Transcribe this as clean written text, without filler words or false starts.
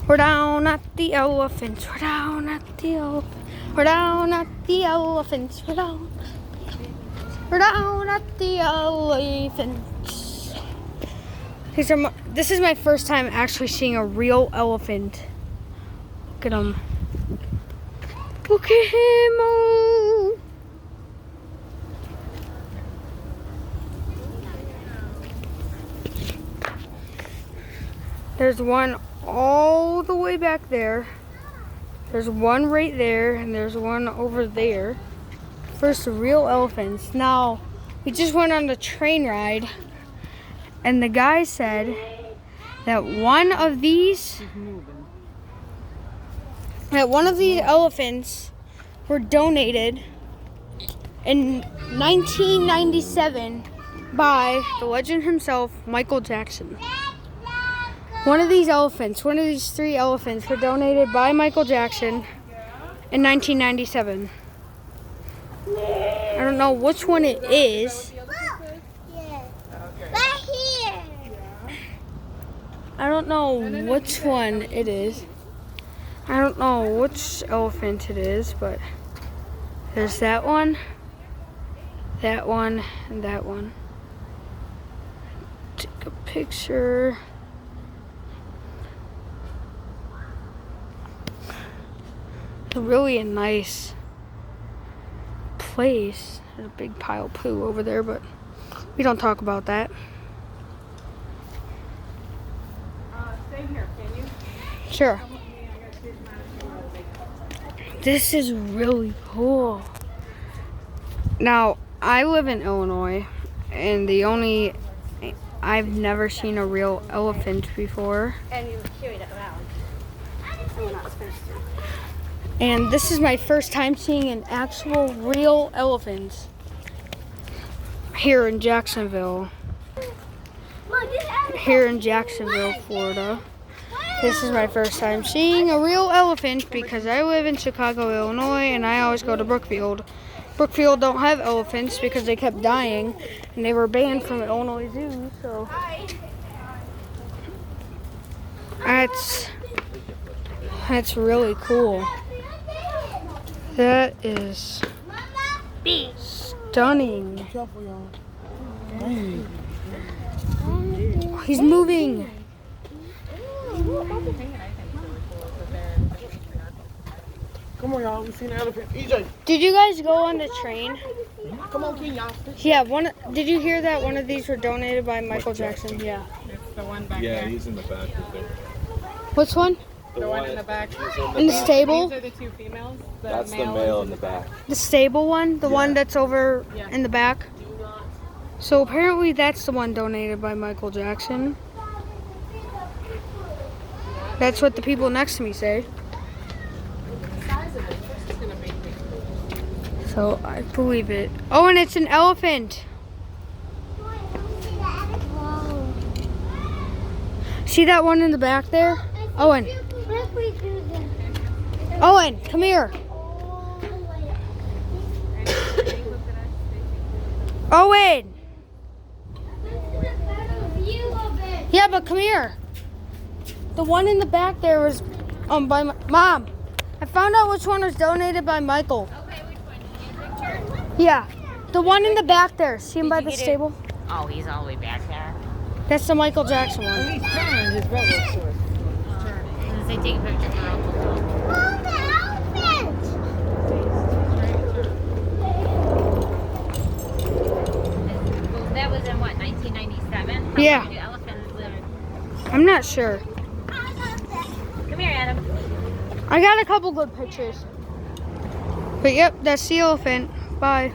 We're down at the elephants. We're down at the elephants. We're down at the elephants. We're down. We're down at the elephants. This is my first time actually seeing a real elephant. Look at him. Look at him. Oh. There's one all the way back there. There's one right there, and there's one over there. First real elephants. Now, we just went on the train ride, and the guy said that one of these elephants were donated in 1997 by the legend himself, Michael Jackson. One of these three elephants were donated by Michael Jackson in 1997. I don't know which one it is. Right here. I don't know which one it is. I don't know which elephant it is, but there's that one, and that one. Take a picture. Really a nice place. There's a big pile of poo over there, but we don't talk about that. Stay here, can you? Sure. This is really cool. Now, I live in Illinois, and I've never seen a real elephant before. And you carry that around. So we're not supposed to. And this is my first time seeing an actual real elephant here in Jacksonville. Florida. This is my first time seeing a real elephant because I live in Chicago, Illinois, and I always go to Brookfield. Brookfield don't have elephants because they kept dying, and they were banned from Illinois Zoo, so that's really cool. That is stunning. He's moving. Come on, y'all. We've seen an elephant. EJ. Did you guys go on the train? Come on, King, y'all. Yeah. Did you hear that one of these were donated by Michael Jackson? Yeah. It's the one back Yeah, there. he's in the back right there. Which one? The one in the back. In the stable? These are the two females. That's the male in the back. The stable one? The one that's over Yeah. in the back? So apparently that's the one donated by Michael Jackson. That's what the people next to me say. The size of it is gonna make me. So I believe it. Oh, and it's an elephant. See that one in the back there? Owen. Owen, come here. Owen. Yeah, but come here. The one in the back there was by Mom. I found out which one was donated by Michael. Okay, which one? Your picture? Yeah. The one in the back there. See him by the stable? Oh, he's all the way back there. That's the Michael Jackson one. He's turned. His brother's short. As I take a picture for Uncle Bill. Well, that was in what, 1997? How Yeah. long do elephants live? I'm not sure. Come here, Adam. I got a couple good pictures. But yep, that's the elephant. Bye.